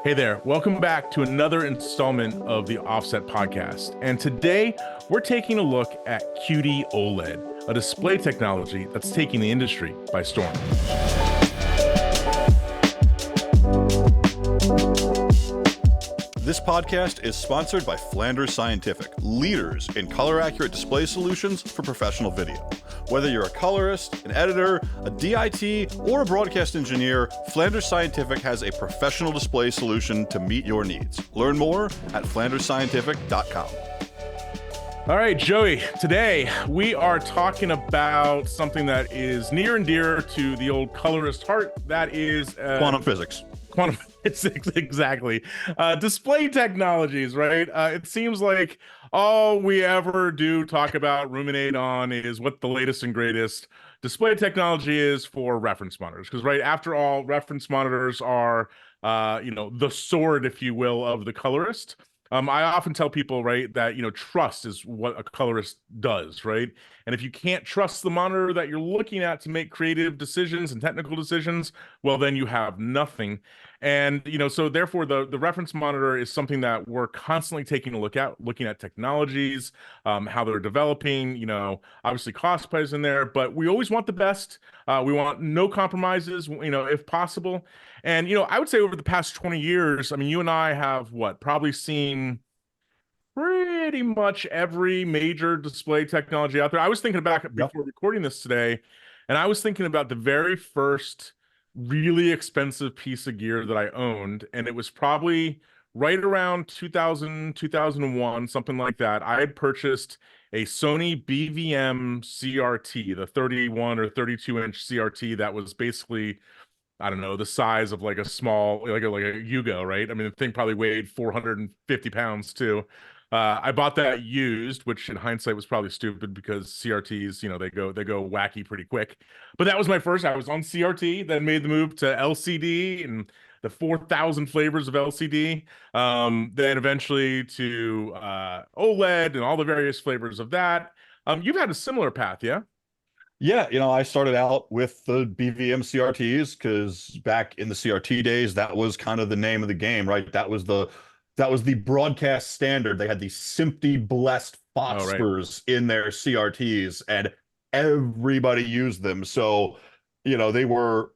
Hey there, welcome back to another installment of the Offset Podcast. And today we're taking a look at QD OLED, a display technology that's taking the industry by storm. This podcast is sponsored by Flanders Scientific, leaders in color-accurate display solutions for professional video. Whether you're a colorist, an editor, a DIT, or a broadcast engineer, Flanders Scientific has a professional display solution to meet your needs. Learn more at flandersscientific.com. All right, Joey, today we are talking about something that is near and dear to the old colorist heart. That is Quantum physics. Quantum physics, exactly. Display technologies, right? It seems like all we ever do talk about, ruminate on, is what the latest and greatest display technology is for reference monitors. Because, right, after all, reference monitors are, the sword, if you will, of the colorist. I often tell people, right, that, trust is what a colorist does, right? And if you can't trust the monitor that you're looking at to make creative decisions and technical decisions, well, then you have nothing. And, so therefore the reference monitor is something that we're constantly taking a look at, looking at technologies, how they're developing, obviously cost plays in there, but we always want the best. We want no compromises, if possible. And, I would say over the past 20 years, I mean, you and I have probably seen pretty much every major display technology out there. I was thinking back before recording this today, and I was thinking about the very first really expensive piece of gear that I owned, and it was probably right around 2000, 2001, something like that. I had purchased a Sony BVM CRT, the 31 or 32-inch CRT that was basically, I don't know, the size of like a small, like a Yugo, right? I mean, the thing probably weighed 450 pounds too. I bought that used, which in hindsight was probably stupid because CRTs, they go wacky pretty quick. But that was my first. I was on CRT, then made the move to LCD and the 4,000 flavors of LCD. Then eventually to OLED and all the various flavors of that. You've had a similar path, yeah? Yeah, I started out with the BVM CRTs because back in the CRT days, that was kind of the name of the game, right? That was the broadcast standard. They had these SMPTE blessed phosphors in their CRTs, and everybody used them. So, they were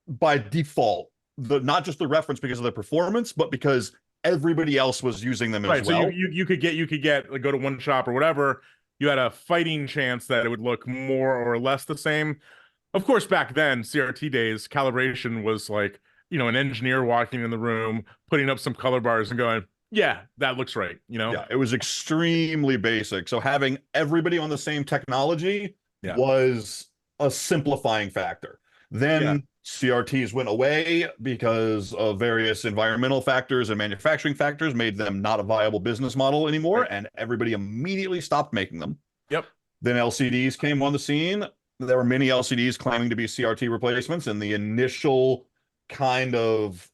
by default not just the reference because of their performance, but because everybody else was using them as well. So you could get like, go to one shop or whatever. You had a fighting chance that it would look more or less the same. Of course, back then, CRT days, calibration was like, an engineer walking in the room, putting up some color bars and going, yeah, that looks right. Yeah, it was extremely basic. So having everybody on the same technology was a simplifying factor. Then CRTs went away because of various environmental factors and manufacturing factors made them not a viable business model anymore, and everybody immediately stopped making them. Yep. Then LCDs came on the scene. There were many LCDs claiming to be CRT replacements, and the initial kind of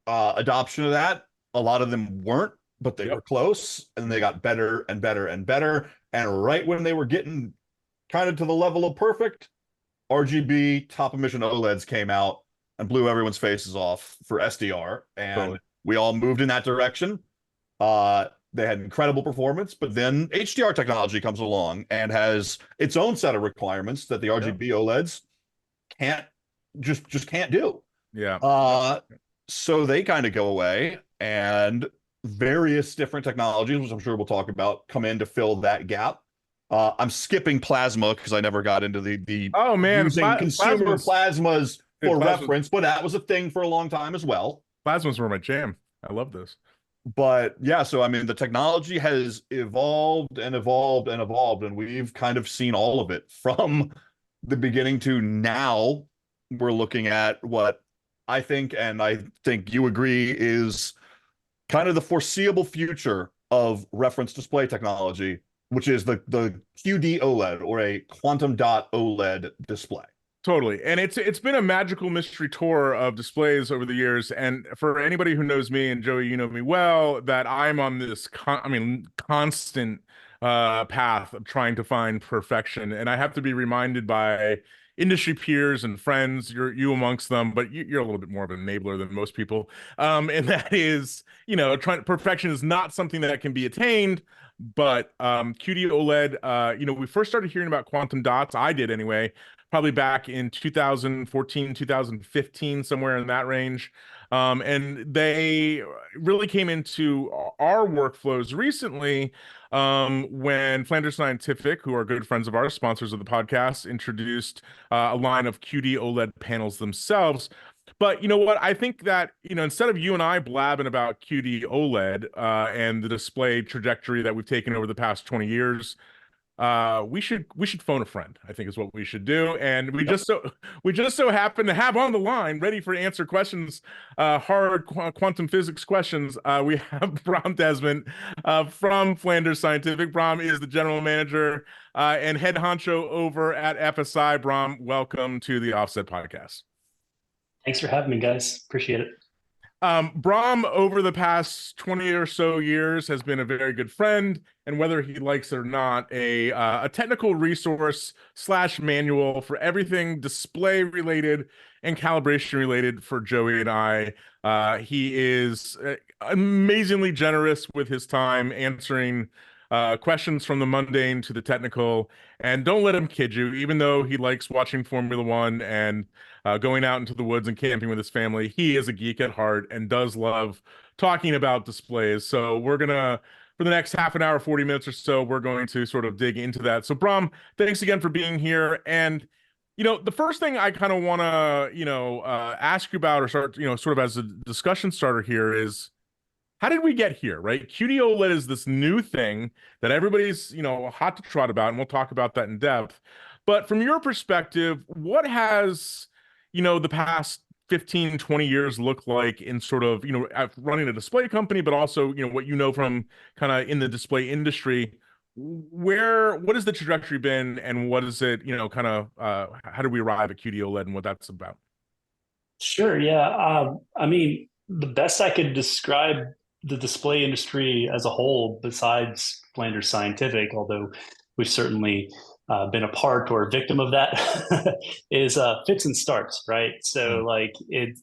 adoption of that, a lot of them weren't, but they were close, and they got better and better and better. And right when they were getting kind of to the level of perfect, RGB top emission OLEDs came out and blew everyone's faces off for SDR, and we all moved in that direction. They had incredible performance, but then HDR technology comes along and has its own set of requirements that the RGB OLEDs can't do. Yeah. So they kind of go away, and various different technologies, which I'm sure we'll talk about, come in to fill that gap. I'm skipping plasma because I never got into the using consumer plasmas for reference, but that was a thing for a long time as well. Plasmas were my jam. I love this. But yeah, so I mean, the technology has evolved and evolved and evolved, and we've kind of seen all of it from the beginning to now. We're looking at what I think, and I think you agree, is kind of the foreseeable future of reference display technology, which is the QD OLED, or a quantum dot OLED display. Totally. And it's been a magical mystery tour of displays over the years. And for anybody who knows me, and Joey, you know me well, that I'm on this constant path of trying to find perfection. And I have to be reminded by, industry peers and friends, you amongst them, but you're a little bit more of an enabler than most people. And that is, perfection is not something that can be attained. But QD OLED, we first started hearing about quantum dots. I did anyway, probably back in 2014, 2015, somewhere in that range. And they really came into our workflows recently when Flanders Scientific, who are good friends of ours, sponsors of the podcast, introduced a line of QD OLED panels themselves. But you know what? I think that, instead of you and I blabbing about QD OLED and the display trajectory that we've taken over the past 20 years, we should phone a friend, I think is what we should do. And we just so happen to have on the line, ready for answer questions, hard quantum physics questions. We have Bram Desmet from Flanders Scientific. Bram is the general manager and head honcho over at FSI. Bram, welcome to the Offset Podcast. Thanks for having me, guys. Appreciate it. Bram, over the past 20 or so years, has been a very good friend, and whether he likes it or not, a technical resource / manual for everything display related and calibration related for Joey and I. He is amazingly generous with his time, answering questions from the mundane to the technical. And don't let him kid you, even though he likes watching Formula One and going out into the woods and camping with his family, he is a geek at heart and does love talking about displays. So we're gonna, for the next half an hour, 40 minutes or so, we're going to sort of dig into that. So Bram, thanks again for being here. And the first thing I kind of want to ask you about, or start, sort of as a discussion starter here, is how did we get here, right? QD OLED is this new thing that everybody's, hot to trot about, and we'll talk about that in depth. But from your perspective, what has, the past 15, 20 years look like in sort of, running a display company, but also, what from kind of in the display industry? What has the trajectory been, and what is it, kind of, how do we arrive at QD OLED and what that's about? Sure. Yeah. I mean, the best I could describe the display industry as a whole, besides Flanders Scientific, although we've certainly been a part or a victim of that, is fits and starts, right? So like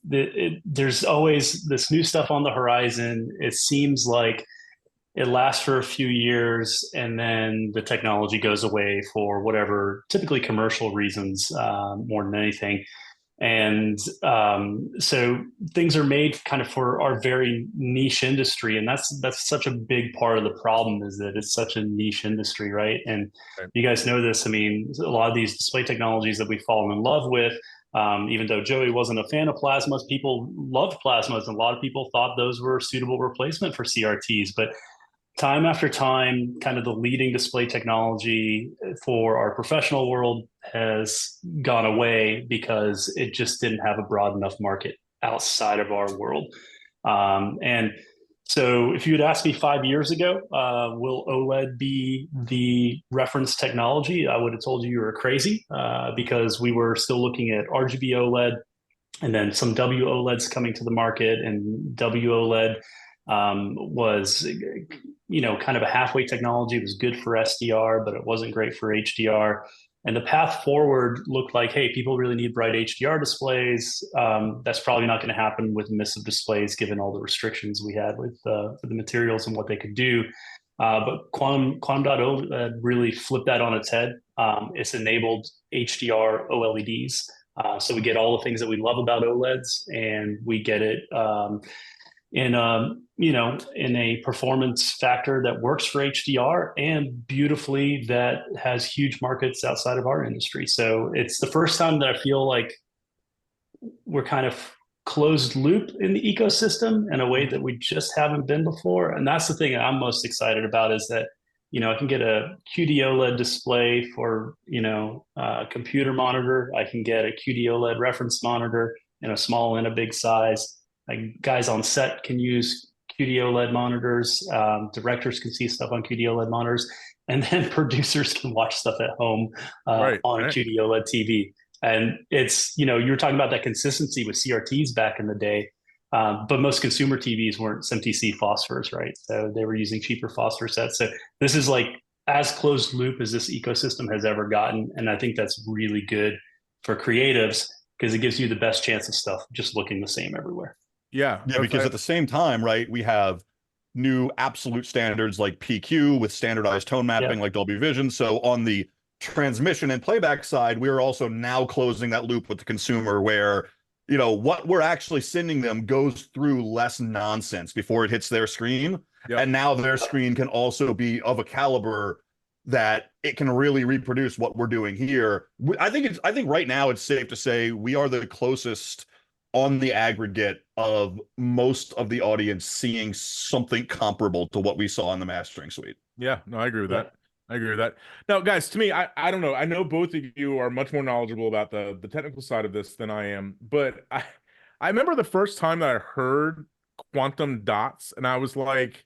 there's always this new stuff on the horizon. It seems like it lasts for a few years and then the technology goes away for whatever, typically commercial reasons, more than anything. And so things are made kind of for our very niche industry, and that's such a big part of the problem, is that it's such a niche industry, right? And you guys know this. I mean, a lot of these display technologies that we've fallen in love with, even though Joey wasn't a fan of plasmas, people loved plasmas, and a lot of people thought those were a suitable replacement for CRTs. But time after time, kind of the leading display technology for our professional world has gone away because it just didn't have a broad enough market outside of our world. And so if you had asked me 5 years ago, will OLED be the reference technology? I would have told you were crazy because we were still looking at RGB OLED and then some W OLEDs coming to the market, and W OLED was kind of a halfway technology. It was good for SDR, but it wasn't great for HDR. And the path forward looked like, hey, people really need bright HDR displays. That's probably not going to happen with emissive displays, given all the restrictions we had with the materials and what they could do. But quantum Dot OLED really flipped that on its head. It's enabled HDR OLEDs. So we get all the things that we love about OLEDs, and we get it in a performance factor that works for HDR, and beautifully that has huge markets outside of our industry. So it's the first time that I feel like we're kind of closed loop in the ecosystem in a way that we just haven't been before. And that's the thing that I'm most excited about, is that I can get a QD OLED display for a computer monitor. I can get a QD OLED reference monitor in a small and a big size. Like, guys on set can use QD OLED monitors. Directors can see stuff on QD OLED monitors, and then producers can watch stuff at home on a QD OLED TV. And it's, you were talking about that consistency with CRTs back in the day, but most consumer TVs weren't SMTC phosphors, right? So they were using cheaper phosphor sets. So this is like as closed loop as this ecosystem has ever gotten, and I think that's really good for creatives because it gives you the best chance of stuff just looking the same everywhere. Yeah, Yeah, because at the same time, right, we have new absolute standards like PQ with standardized tone mapping like Dolby Vision. So on the transmission and playback side, we're also now closing that loop with the consumer where, you know, what we're actually sending them goes through less nonsense before it hits their screen. And now their screen can also be of a caliber that it can really reproduce what we're doing here. I think right now it's safe to say we are the closest on the aggregate of most of the audience seeing something comparable to what we saw in the mastering suite. Yeah, no, I agree with that. I agree with that. Now, guys, to me, I don't know. I know both of you are much more knowledgeable about the technical side of this than I am, but I remember the first time that I heard quantum dots, and I was like,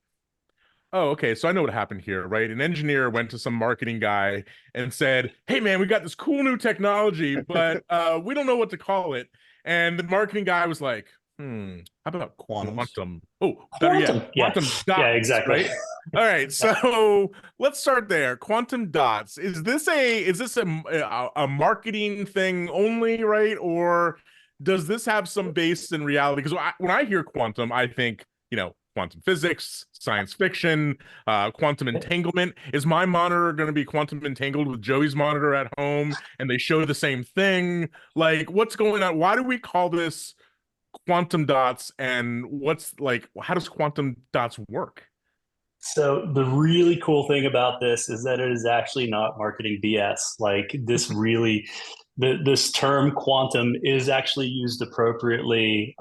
oh, okay, so I know what happened here, right? An engineer went to some marketing guy and said, hey, man, we got this cool new technology, but we don't know what to call it. And the marketing guy was like, how about quantum? Oh, better yet, quantum dots, yeah, exactly. right? All right, so let's start there. Quantum dots. Is this a marketing thing only, right? Or does this have some base in reality? Because when I hear quantum, I think, you know, quantum physics, science fiction, quantum entanglement. Is my monitor going to be quantum entangled with Joey's monitor at home and they show the same thing? Like, what's going on? Why do we call this quantum dots? And how does quantum dots work? So the really cool thing about this is that it is actually not marketing BS. Like this really, this term quantum is actually used appropriately.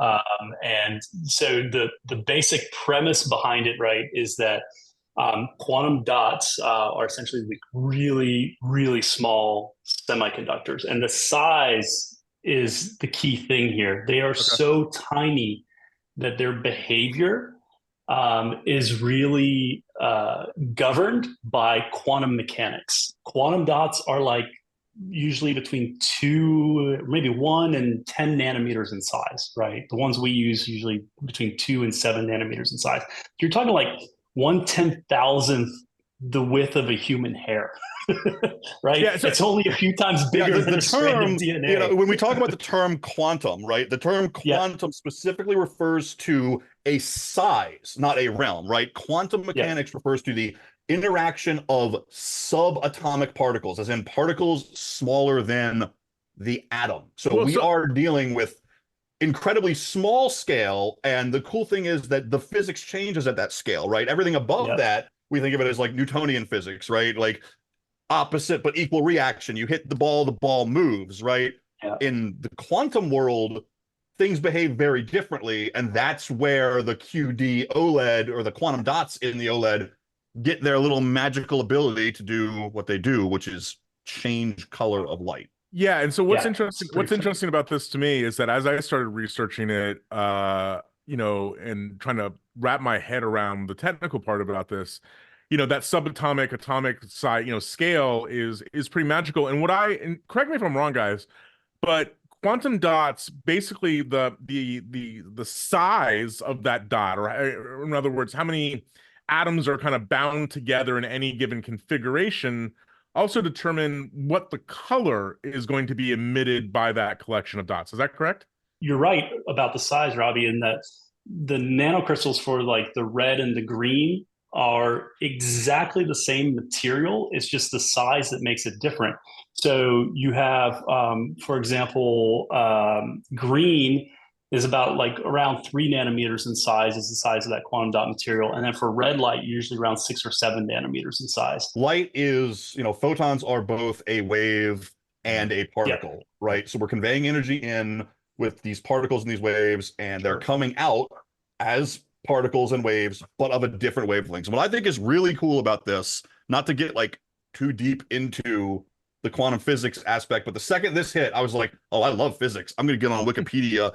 And so the basic premise behind it, right, is that quantum dots are essentially like really, really small semiconductors. And the size is the key thing here. They are so tiny that their behavior is really governed by quantum mechanics. Quantum dots are like usually between 1 and 10 nanometers in size, right? The ones we use usually between 2 and 7 nanometers in size. You're talking like 1/10,000th the width of a human hair. Right? Yeah, so, it's only a few times bigger than the strand of DNA. You know, when we talk about the term quantum, right? The term quantum specifically refers to a size, not a realm, right? Quantum mechanics refers to the interaction of subatomic particles, as in particles smaller than the atom. So we are dealing with incredibly small scale, and the cool thing is that the physics changes at that scale, right? Everything above that, we think of it as like Newtonian physics, right? Like opposite but equal reaction. You hit the ball moves, right? In the quantum world, things behave very differently, and that's where the QD OLED or the quantum dots in the OLED get their little magical ability to do what they do, which is change color of light. Yeah, and so what's interesting about this to me is that as I started researching it, you know, and trying to wrap my head around the technical part about this, you know, that subatomic atomic side, you know, scale is pretty magical. And and correct me if I'm wrong, guys, but quantum dots, basically the size of that dot, or in other words, how many atoms are kind of bound together in any given configuration, also determine what the color is going to be emitted by that collection of dots. Is that correct? You're right about the size, Robbie, in that the nanocrystals for like the red and the green are exactly the same material. It's just the size that makes it different. So you have, for example, green is about like around 3 nanometers in size is the size of that quantum dot material. And then for red light, usually around 6 or 7 nanometers in size. Light is, you know, photons are both a wave and a particle, right? So we're conveying energy in with these particles and these waves, and they're coming out as particles and waves, but of a different wavelength. What I think is really cool about this, not to get like too deep into the quantum physics aspect, but the second this hit, I was like, oh, I love physics. I'm going to get on Wikipedia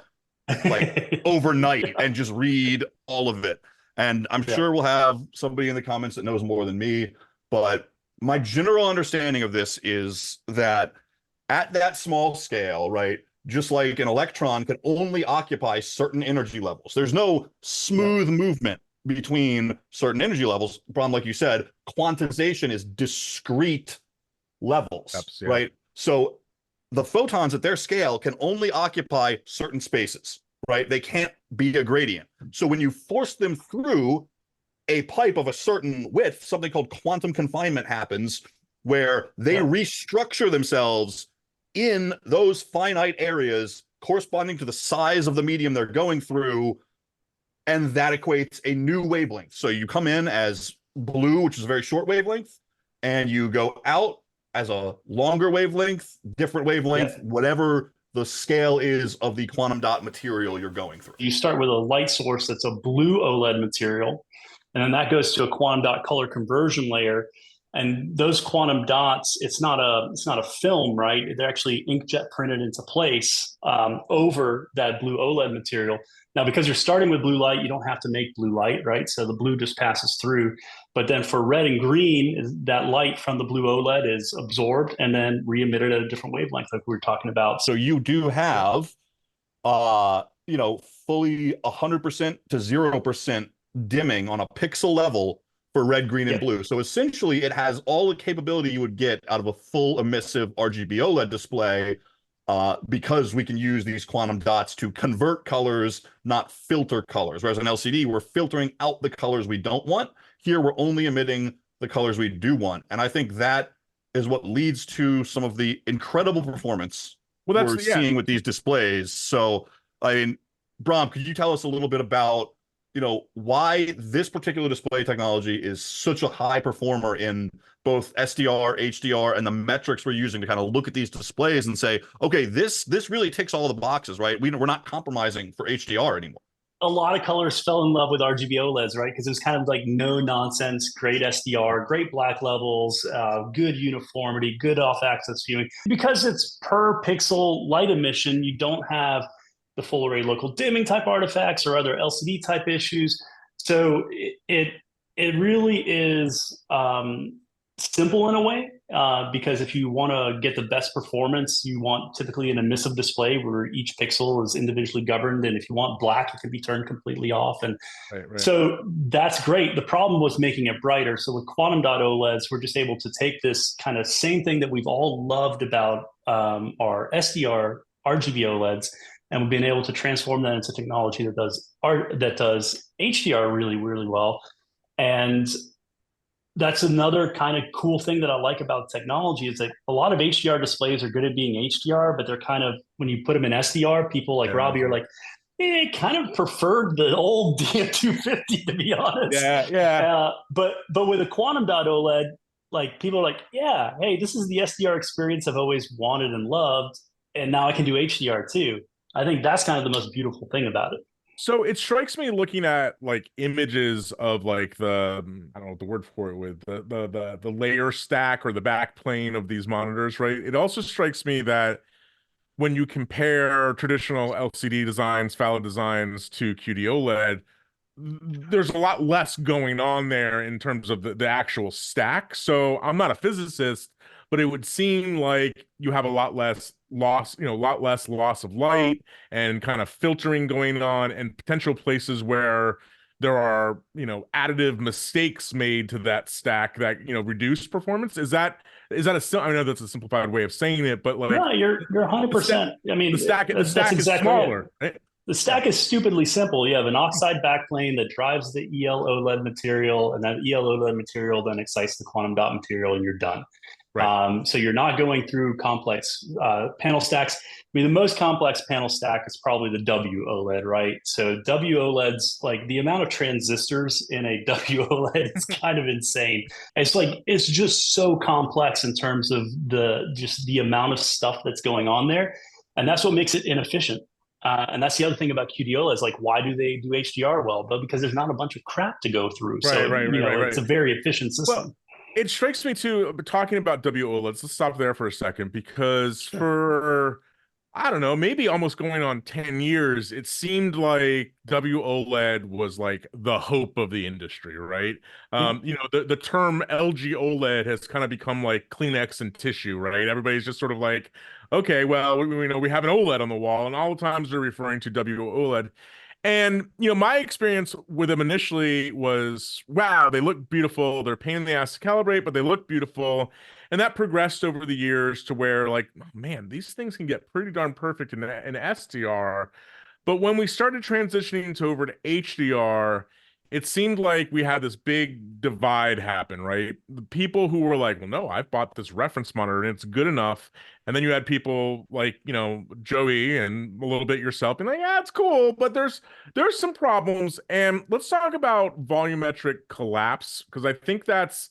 like overnight and just read all of it. And I'm sure we'll have somebody in the comments that knows more than me, but my general understanding of this is that at that small scale, right, just like an electron can only occupy certain energy levels. There's no smooth movement between certain energy levels. Bram, like you said, quantization is discrete levels, right? So the photons at their scale can only occupy certain spaces, right? They can't be a gradient. So when you force them through a pipe of a certain width, something called quantum confinement happens, where they restructure themselves in those finite areas corresponding to the size of the medium they're going through, and that equates a new wavelength. So you come in as blue, which is a very short wavelength, and you go out as a longer wavelength, different wavelength, whatever the scale is of the quantum dot material you're going through. You start with a light source that's a blue OLED material, and then that goes to a quantum dot color conversion layer. And those quantum dots, it's not a film, right? They're actually inkjet printed into place over that blue OLED material. Now, because you're starting with blue light, you don't have to make blue light, right? So the blue just passes through. But then for red and green, that light from the blue OLED is absorbed and then re-emitted at a different wavelength, like we were talking about. So you do have, fully 100% to 0% dimming on a pixel level for red, green, and blue. So essentially, it has all the capability you would get out of a full emissive RGB OLED display, because we can use these quantum dots to convert colors, not filter colors. Whereas on LCD, we're filtering out the colors we don't want. Here, we're only emitting the colors we do want. And I think that is what leads to some of the incredible performance we're seeing with these displays. So, I mean, Bram, could you tell us a little bit about why this particular display technology is such a high performer in both SDR, HDR, and the metrics we're using to kind of look at these displays and say, okay, this really ticks all the boxes, right? We're not compromising for HDR anymore. A lot of colors fell in love with RGB OLEDs, right? Because it was kind of like no nonsense, great SDR, great black levels, good uniformity, good off-axis viewing. Because it's per pixel light emission, you don't have the full array local dimming type artifacts or other LCD type issues. So it really is simple in a way, because if you want to get the best performance, you want typically an emissive display where each pixel is individually governed. And if you want black, it can be turned completely off. And so that's great. The problem was making it brighter. So with quantum dot OLEDs, we're just able to take this kind of same thing that we've all loved about our SDR RGB OLEDs, and we've been able to transform that into technology that does HDR really, really well. And that's another kind of cool thing that I like about technology is that a lot of HDR displays are good at being HDR, but they're kind of, when you put them in SDR, people like Robbie are like, kind of preferred the old DM250, to be honest. But with a quantum dot OLED, like people are like, yeah, hey, this is the SDR experience I've always wanted and loved, and now I can do HDR too. I think that's kind of the most beautiful thing about it. So it strikes me looking at like images of like the, I don't know what the word for it with the layer stack or the back plane of these monitors, right? It also strikes me that when you compare traditional LCD designs, phallic designs to QD OLED, there's a lot less going on there in terms of the actual stack. So I'm not a physicist, but it would seem like you have a lot less loss, a lot less loss of light and kind of filtering going on, and potential places where there are, additive mistakes made to that stack that, reduce performance. Is that I know that's a simplified way of saying it, but like, no, you're 100%. I mean, the stack is smaller, right? The stack is stupidly simple. You have an oxide backplane that drives the EL OLED material, and that EL OLED material then excites the quantum dot material, and you're done. Right. So you're not going through complex panel stacks. I mean, the most complex panel stack is probably the W OLED, right? So W OLEDs, like the amount of transistors in a W OLED is kind of insane. It's just so complex in terms of the amount of stuff that's going on there, and that's what makes it inefficient. And that's the other thing about QD OLEDs. Like, why do they do HDR well? But because there's not a bunch of crap to go through. It's a very efficient system. Well, it strikes me too, talking about W OLEDs, let's stop there for a second, because for, I don't know, maybe almost going on 10 years, it seemed like W OLED was like the hope of the industry, right? The term LG OLED has kind of become like Kleenex and tissue, right? Everybody's just sort of like, okay, well, we have an OLED on the wall, and all the times they're referring to W OLED. And my experience with them initially was, wow, they look beautiful. They're a pain in the ass to calibrate, but they look beautiful. And that progressed over the years to where, like, oh, man, these things can get pretty darn perfect in SDR. But when we started transitioning to over to HDR, it seemed like we had this big divide happen, right? The people who were like, well, no, I've bought this reference monitor and it's good enough. And then you had people like, Joey and a little bit yourself being like, yeah, it's cool, but there's some problems. And let's talk about volumetric collapse, because I think that's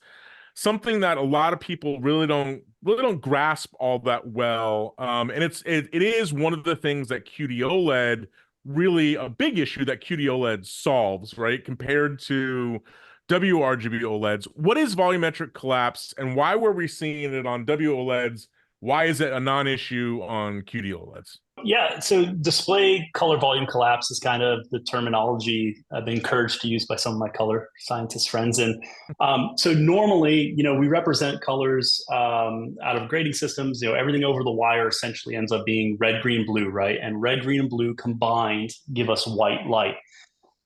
something that a lot of people really don't grasp all that well. And it is one of the things that QD OLED, really a big issue that QD OLED solves, right? Compared to W-RGB OLEDs. What is volumetric collapse, and why were we seeing it on W OLEDs? Why is it a non-issue on QD OLEDs? Yeah, so display color volume collapse is kind of the terminology I've been encouraged to use by some of my color scientist friends. And so normally, we represent colors out of grading systems. Everything over the wire essentially ends up being red, green, blue, right? And red, green, and blue combined give us white light.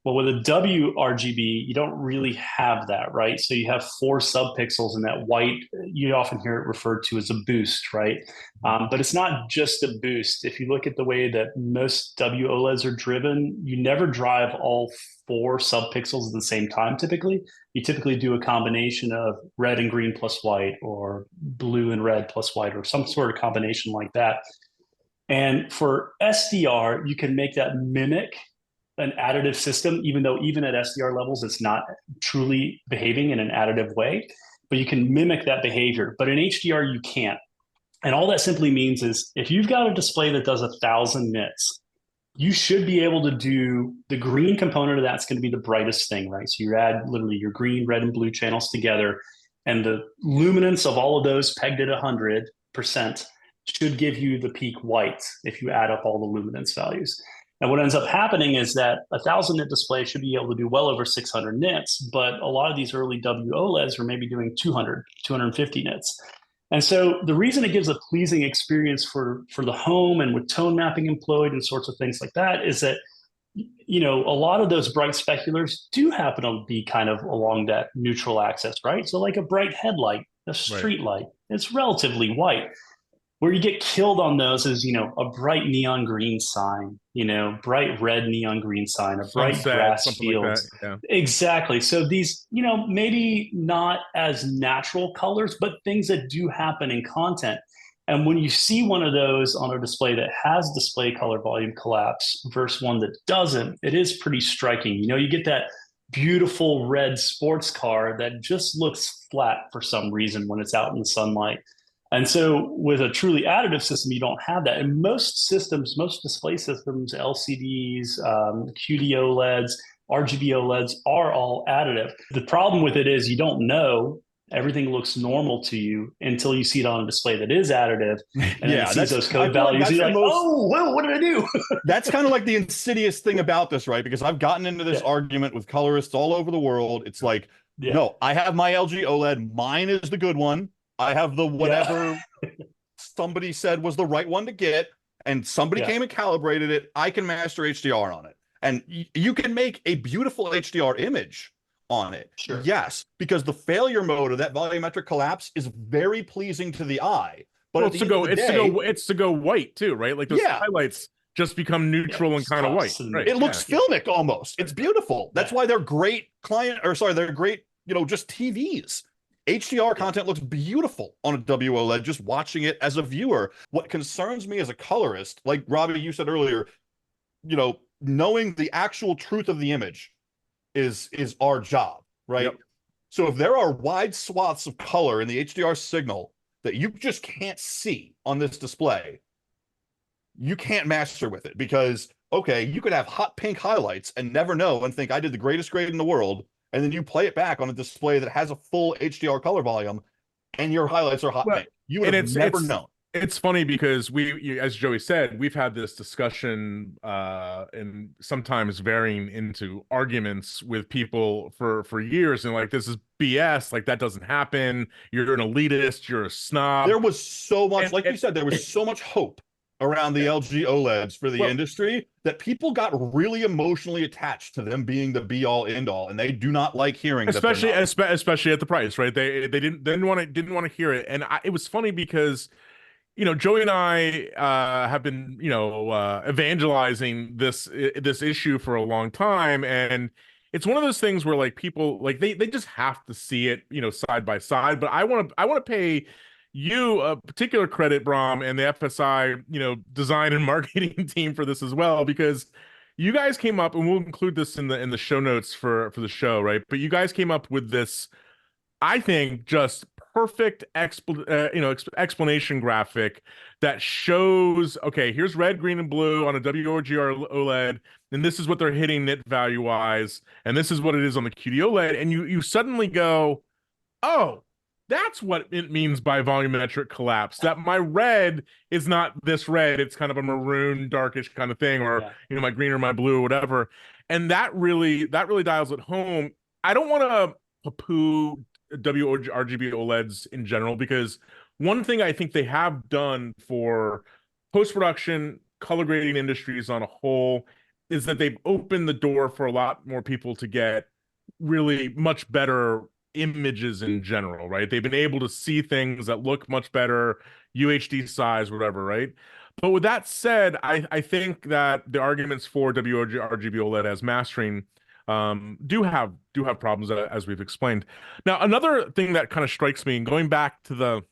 Well, with a W-RGB, you don't really have that, right? So you have 4 subpixels in that white. You often hear it referred to as a boost, right? But it's not just a boost. If you look at the way that most WOLEDs are driven, you never drive all 4 subpixels at the same time, typically. You typically do a combination of red and green plus white, or blue and red plus white, or some sort of combination like that. And for SDR, you can make that mimic an additive system, even though even at SDR levels, it's not truly behaving in an additive way, but you can mimic that behavior. But in HDR, you can't. And all that simply means is if you've got a display that does 1,000 nits, you should be able to do the green component of that's going to be the brightest thing, right? So you add literally your green, red, and blue channels together, and the luminance of all of those pegged at 100% should give you the peak white if you add up all the luminance values. And what ends up happening is that 1,000 nit display should be able to do well over 600 nits, but a lot of these early WOLEDs are maybe doing 200, 250 nits. And so the reason it gives a pleasing experience for the home and with tone mapping employed and sorts of things like that is that, a lot of those bright speculars do happen to be kind of along that neutral axis, right? So like a bright headlight, a street light, it's relatively white. Where you get killed on those is, a bright neon green sign, bright red neon green sign, a bright Sunset, grass fields. Like yeah. Exactly. So these, maybe not as natural colors, but things that do happen in content. And when you see one of those on a display that has display color volume collapse versus one that doesn't, it is pretty striking. You get that beautiful red sports car that just looks flat for some reason when it's out in the sunlight. And so with a truly additive system, you don't have that. And most systems, most display systems, LCDs, QD OLEDs, RGB OLEDs are all additive. The problem with it is you don't know. Everything looks normal to you until you see it on a display that is additive. And then it sees those code values. You're like, oh, well, what did I do? That's kind of like the insidious thing about this, right? Because I've gotten into this argument with colorists all over the world. It's like, no, I have my LG OLED. Mine is the good one. I have the whatever somebody said was the right one to get, and somebody came and calibrated it. I can master HDR on it. And you can make a beautiful HDR image on it. Sure. Yes, because the failure mode of that volumetric collapse is very pleasing to the eye. But it's to go white too, right? Like those highlights just become neutral and kind of white. Right. It looks filmic almost. It's beautiful. That's why they're great they're great, just TVs. HDR content looks beautiful on a WOLED, just watching it as a viewer. What concerns me as a colorist, like Robbie, you said earlier, knowing the actual truth of the image is our job, right? Yep. So if there are wide swaths of color in the HDR signal that you just can't see on this display, you can't master with it because, okay, you could have hot pink highlights and never know and think I did the greatest grade in the world. And then you play it back on a display that has a full HDR color volume, and your highlights are hot pink. You would have never known. It's funny because as Joey said, we've had this discussion and sometimes varying into arguments with people for years, and like, this is BS. Like, that doesn't happen. You're an elitist. You're a snob. There was so much, like you said, there was so much hope around the LG OLEDs for the Well, industry that people got really emotionally attached to them being the be all end all, and they do not like hearing that they're not. especially at the price, right? They didn't want to hear it, and it was funny because Joey and I have been evangelizing this issue for a long time, and it's one of those things where like people like they just have to see it side by side. But I want to pay you a particular credit, Bram, and the FSI design and marketing team for this as well, because you guys came up, and we'll include this in the show notes for the show, right? But you guys came up with this, I think, just perfect explanation graphic that shows, okay, here's red, green, and blue on a W-RGB OLED, and this is what they're hitting nit value wise, and this is what it is on the QD OLED, and you suddenly go, oh, that's what it means by volumetric collapse. That my red is not this red; it's kind of a maroon, darkish kind of thing, or my green or my blue or whatever, and that really dials it home. I don't want to poo-poo W-RGB OLEDs in general, because one thing I think they have done for post-production color grading industries on a whole is that they've opened the door for a lot more people to get really much better images in general, right? They've been able to see things that look much better, UHD size, whatever, right? But with that said, I think that the arguments for W-RGB OLED as mastering do have problems, as we've explained. Now, another thing that kind of strikes me, going back to the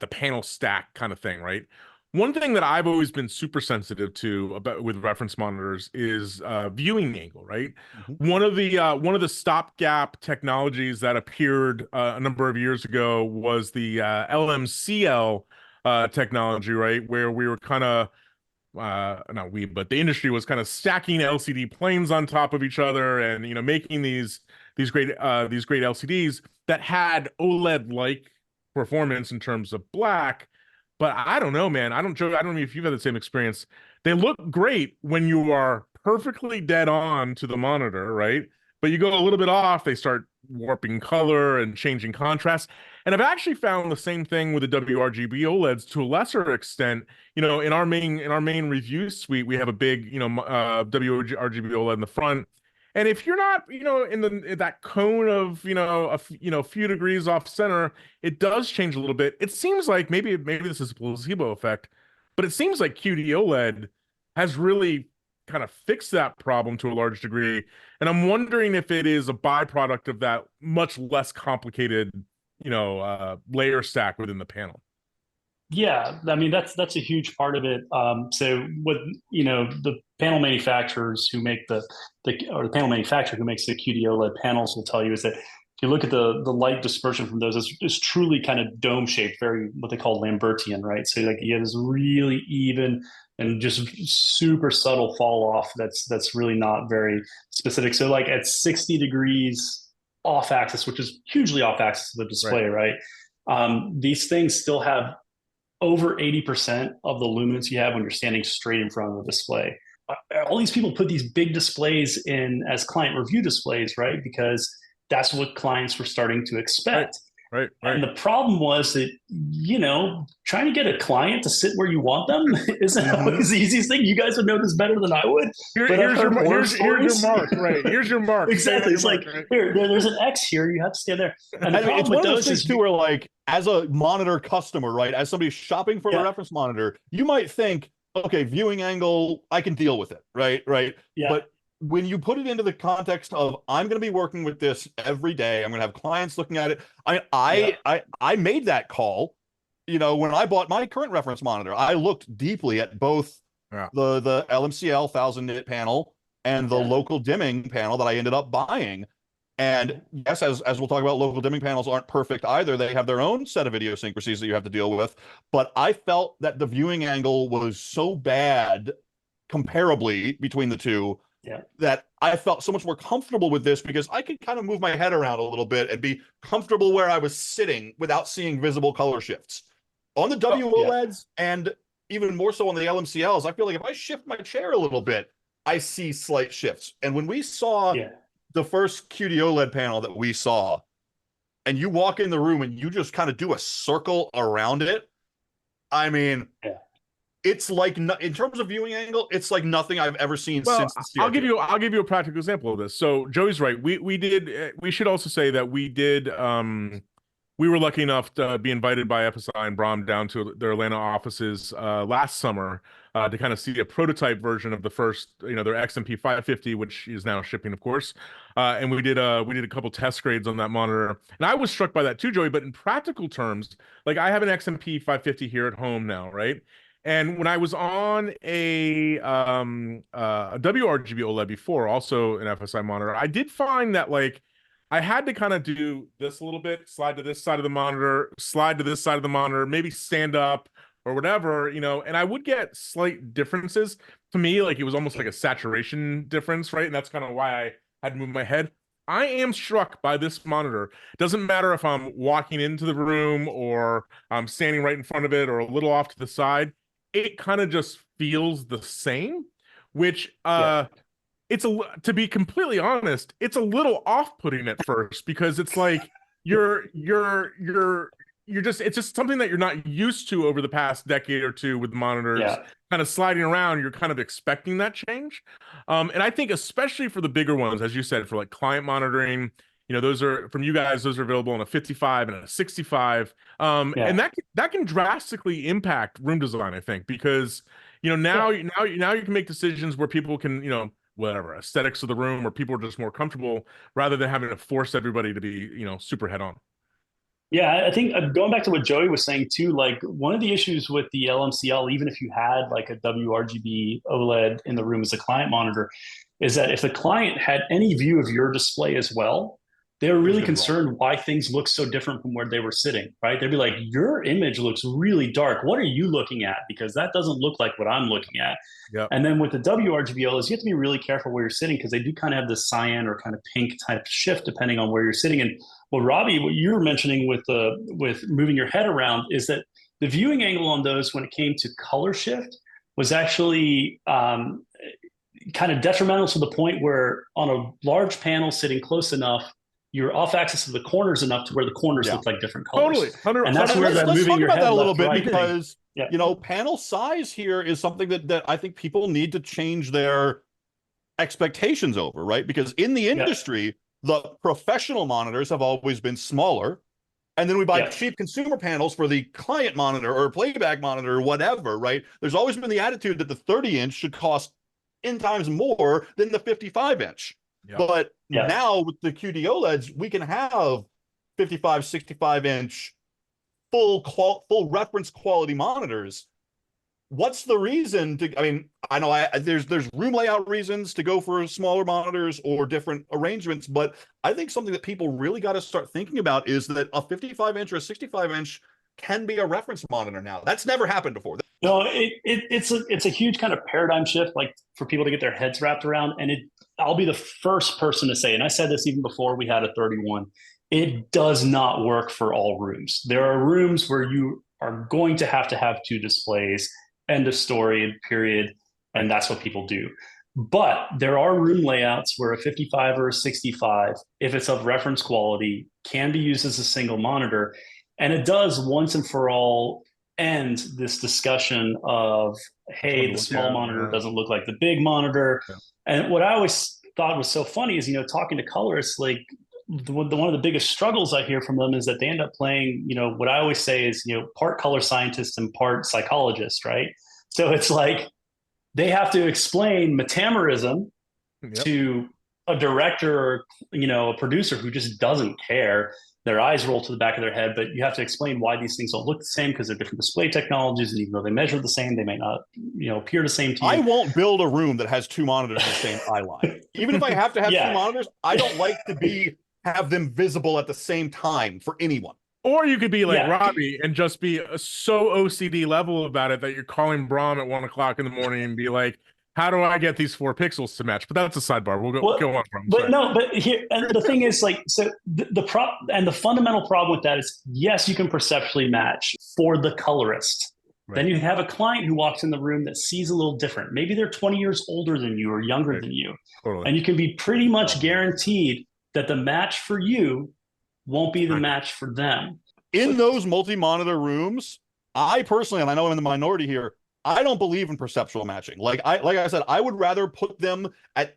panel stack kind of thing, right? One thing that I've always been super sensitive to about with reference monitors is viewing angle, right? One of the stopgap technologies that appeared a number of years ago was the LMCL technology, right? Where we were kind of not we, but the industry was kind of stacking LCD planes on top of each other, and making these great LCDs that had OLED-like performance in terms of black. But I don't know, man. I don't know if you've had the same experience. They look great when you are perfectly dead on to the monitor, right? But you go a little bit off, they start warping color and changing contrast. And I've actually found the same thing with the W-RGB OLEDs to a lesser extent. In our main review suite, we have a big W-RGB OLED in the front. And if you're not, in that cone of, a few degrees off center, it does change a little bit. It seems like maybe this is a placebo effect, but it seems like QD OLED has really kind of fixed that problem to a large degree. And I'm wondering if it is a byproduct of that much less complicated, layer stack within the panel. Yeah, I mean that's a huge part of it. So what the panel manufacturers who make the panel manufacturer who makes the QD OLED panels will tell you is that if you look at the light dispersion from those, it's truly kind of dome shaped, very what they call Lambertian, right? So like you have this really even and just super subtle fall off that's really not very specific. So like at 60 degrees off axis, which is hugely off axis of the display, right? These things still have over 80% of the luminance you have when you're standing straight in front of the display. All these people put these big displays in as client review displays, right? Because that's what clients were starting to expect. Right. And the problem was that, trying to get a client to sit where you want them isn't always the easiest thing. You guys would know this better than I would. Here's your mark, right? Here's your mark. Exactly. It's like, right? There's an X here. You have to stand there. And the problem it's with one of those those things is too, where like, as a monitor customer, right? As somebody shopping for a reference monitor, you might think, okay, viewing angle, I can deal with it, right? Yeah. But when you put it into the context of I'm going to be working with this every day, I'm going to have clients looking at it. I made that call. When I bought my current reference monitor, I looked deeply at both the LMCL 1000 nit panel and the local dimming panel that I ended up buying. And yes, as we'll talk about, local dimming panels aren't perfect either. They have their own set of idiosyncrasies that you have to deal with. But I felt that the viewing angle was so bad comparably between the two that I felt so much more comfortable with this, because I could kind of move my head around a little bit and be comfortable where I was sitting without seeing visible color shifts. On the OLEDs and even more so on the LMCLs, I feel like if I shift my chair a little bit, I see slight shifts. And when we saw the first QD OLED panel that we saw, and you walk in the room and you just kind of do a circle around it, I mean, Yeah. it's like in terms of viewing angle, it's like nothing I've ever seen Well, since the CRT. I'll give you a practical example of this. So Joey's right. We did. We should also say that we did. We were lucky enough to be invited by FSI and Bram down to their Atlanta offices last summer to kind of see a prototype version of the first, their XMP 550, which is now shipping, of course. And we did a couple test grades on that monitor, and I was struck by that too, Joey. But in practical terms, like I have an XMP 550 here at home now, right? And when I was on a W-RGB OLED before, also an FSI monitor, I did find that like I had to kind of do this a little bit, slide to this side of the monitor, slide to this side of the monitor, maybe stand up or whatever, and I would get slight differences. To me, like it was almost like a saturation difference, right? And that's kind of why I had to move my head. I am struck by this monitor. Doesn't matter if I'm walking into the room or I'm standing right in front of it or a little off to the side. It kind of just feels the same, which it's to be completely honest, it's a little off-putting at first because it's like you're just it's just something that you're not used to over the past decade or two with monitors kind of sliding around. You're kind of expecting that change. And I think especially for the bigger ones, as you said, for like client monitoring, those are from you guys, those are available in a 55 and a 65. And that can drastically impact room design, I think, because now you can make decisions where people can, whatever aesthetics of the room, or people are just more comfortable rather than having to force everybody to be, super head on. Yeah, I think going back to what Joey was saying too, like one of the issues with the LMCL, even if you had like a W-RGB OLED in the room as a client monitor, is that if the client had any view of your display as well, they were really concerned why things look so different from where they were sitting, right? They'd be like, your image looks really dark. What are you looking at? Because that doesn't look like what I'm looking at. Yep. And then with the W-RGB OLEDs, you have to be really careful where you're sitting because they do kind of have this cyan or kind of pink type shift depending on where you're sitting. And well, Robbie, what you were mentioning with moving your head around is that the viewing angle on those when it came to color shift was actually kind of detrimental to the point where on a large panel sitting close enough, you're off axis of the corners enough to where the corners look like different colors. Totally. And that's where that moving your head that a little bit right because panel size here is something that I think people need to change their expectations over, right? Because in the industry, the professional monitors have always been smaller, and then we buy cheap consumer panels for the client monitor or playback monitor or whatever, right? There's always been the attitude that the 30-inch should cost 10 times more than the 55-inch. But now with the QD OLEDs, we can have 55, 65-inch full reference quality monitors. What's the reason to? I mean, I know there's room layout reasons to go for smaller monitors or different arrangements, but I think something that people really got to start thinking about is that a 55-inch or a 65-inch can be a reference monitor now. That's never happened before. No, it's a huge kind of paradigm shift, like for people to get their heads wrapped around. And I'll be the first person to say, and I said this even before we had a 31, it does not work for all rooms. There are rooms where you are going to have two displays, end of story, period, and that's what people do. But there are room layouts where a 55 or a 65, if it's of reference quality, can be used as a single monitor. And it does once and for all end this discussion of, hey, the small monitor doesn't look like the big monitor. Yeah. And what I always thought was so funny is, talking to colorists, like one of the biggest struggles I hear from them is that they end up playing, what I always say is, part color scientist and part psychologist, right? So it's like they have to explain metamerism to a director or, a producer who just doesn't care. Their eyes roll to the back of their head, but you have to explain why these things don't look the same because they're different display technologies, and even though they measure the same, they may not, appear the same to you. I won't build a room that has two monitors in the same eye line. Even if I have to have two monitors, I don't like to have them visible at the same time for anyone. Or you could be like Robbie and just be so OCD level about it that you're calling Bram at 1 o'clock in the morning and be like, how do I get these 4 pixels to match? But that's a sidebar. We'll go on from. But here, and the thing is, like, so the fundamental problem with that is, yes, you can perceptually match for the colorist. Right. Then you have a client who walks in the room that sees a little different. Maybe they're 20 years older than you or younger than you. Totally. And you can be pretty much guaranteed that the match for you won't be the match for them. In those multi-monitor rooms, I personally, and I know I'm in the minority here, I don't believe in perceptual matching. Like I said, I would rather put them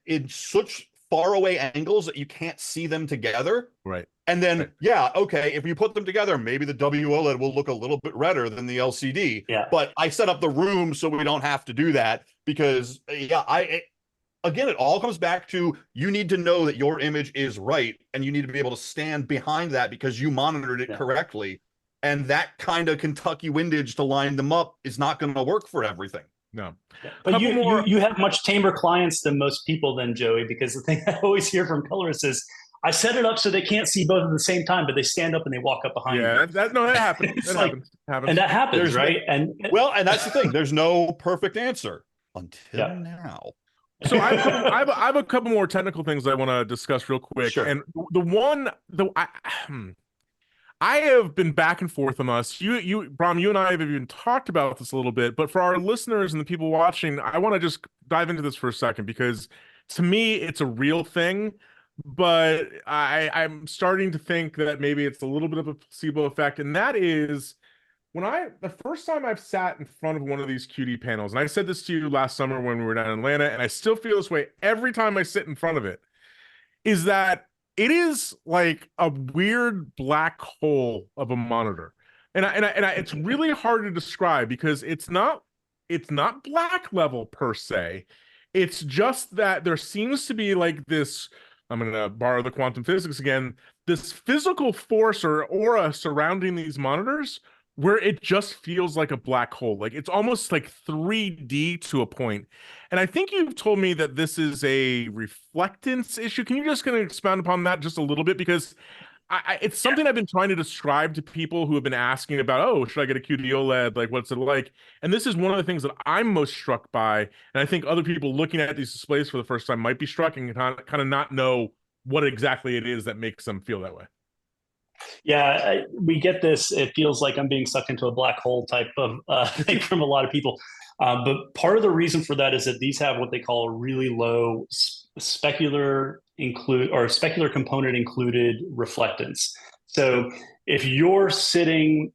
in such far away angles that you can't see them together. Right. And then, Right. yeah, okay, if you put them together, maybe the W-OLED will look a little bit redder than the LCD. Yeah. But I set up the room so we don't have to do that because, again, it all comes back to you need to know that your image is right, and you need to be able to stand behind that because you monitored it correctly. And that kind of Kentucky windage to line them up is not going to work for everything. No. But you have much tamer clients than most people then, Joey, because the thing I always hear from colorists is, I set it up so they can't see both at the same time, but they stand up and they walk up behind you. That happens. That happens. And that happens, right? And that's the thing. There's no perfect answer until now. So I have a couple more technical things I want to discuss real quick. Sure. And I have been back and forth on us. Bram, you and I have even talked about this a little bit, but for our listeners and the people watching, I want to just dive into this for a second because to me, it's a real thing. But I'm starting to think that maybe it's a little bit of a placebo effect, and that is the first time I've sat in front of one of these QD panels, and I said this to you last summer when we were down in Atlanta, and I still feel this way every time I sit in front of it, is that it is like a weird black hole of a monitor, and it's really hard to describe because it's not black level per se. It's just that there seems to be like this. I'm going to borrow the quantum physics again, this physical force or aura surrounding these monitors where it just feels like a black hole. Like it's almost like 3D to a point. And I think you've told me that this is a reflectance issue. Can you just kind of expound upon that just a little bit? Because it's something I've been trying to describe to people who have been asking about, oh, should I get a QD OLED? Like, what's it like? And this is one of the things that I'm most struck by. And I think other people looking at these displays for the first time might be struck and kind of not know what exactly it is that makes them feel that way. Yeah, we get this. It feels like I'm being sucked into a black hole type of thing from a lot of people. But part of the reason for that is that these have what they call a really low specular component included reflectance. So if you're sitting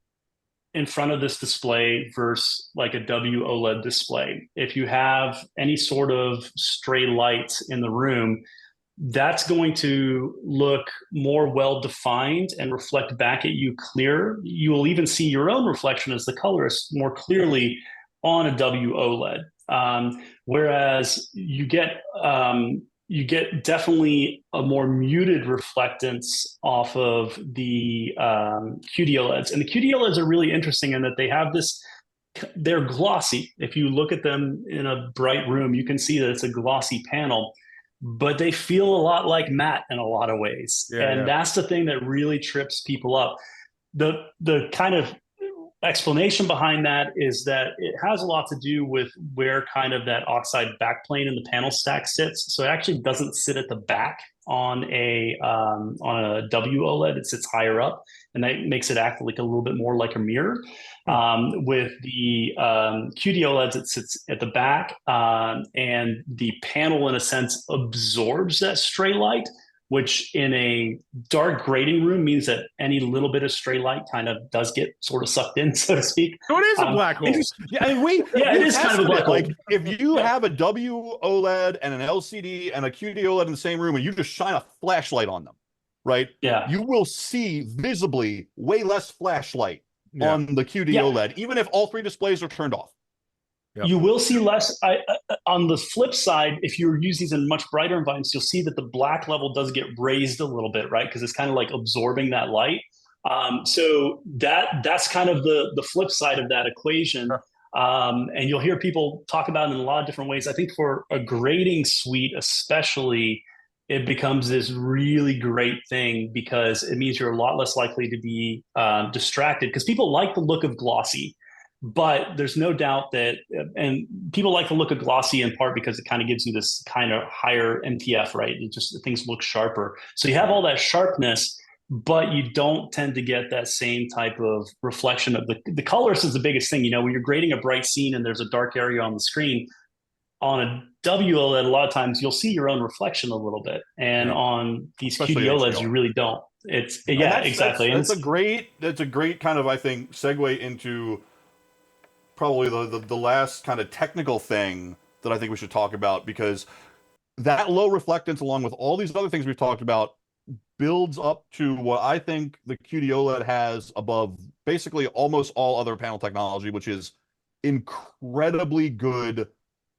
in front of this display versus like a W-OLED display, if you have any sort of stray light in the room, that's going to look more well-defined and reflect back at you clear. You will even see your own reflection as the colorist more clearly on a W-OLED. Whereas you get definitely a more muted reflectance off of the QD OLEDs. And the QD OLEDs are really interesting in that they have this, they're glossy. If you look at them in a bright room, you can see that it's a glossy panel, but they feel a lot like matte in a lot of ways. That's the thing that really trips people up. The kind of explanation behind that is that it has a lot to do with where kind of that oxide backplane in the panel stack sits. So it actually doesn't sit at the back on a W-OLED. It sits higher up, and that makes it act like a little bit more like a mirror. With the QD OLEDs, it sits at the back, and the panel, in a sense, absorbs that stray light, which in a dark grading room means that any little bit of stray light kind of does get sort of sucked in, so to speak. So it is a black hole. it is kind of a black hole. Like if you have a W-OLED and an LCD and a QD OLED in the same room and you just shine a flashlight on them, right? Yeah. You will see visibly way less flashlight on the QD OLED, even if all three displays are turned off. Yep. You will see less. On the flip side, if you use these in much brighter environments, you'll see that the black level does get raised a little bit, right? Because it's kind of like absorbing that light. So that's kind of the flip side of that equation. And you'll hear people talk about it in a lot of different ways. I think for a grading suite especially, it becomes this really great thing because it means you're a lot less likely to be distracted, because people like the look of glossy. But there's no doubt that, and people like the look of glossy in part because it kind of gives you this kind of higher MTF, right? It just, things look sharper. So you have all that sharpness, but you don't tend to get that same type of reflection of the colors is the biggest thing. You know, when you're grading a bright scene and there's a dark area on the screen, on a W-OLED, a lot of times you'll see your own reflection a little bit. And on these QD OLEDs, you really don't. It's exactly. That's a great kind of, I think, segue into probably the last kind of technical thing that I think we should talk about, because that low reflectance, along with all these other things we've talked about, builds up to what I think the QD OLED has above basically almost all other panel technology, which is incredibly good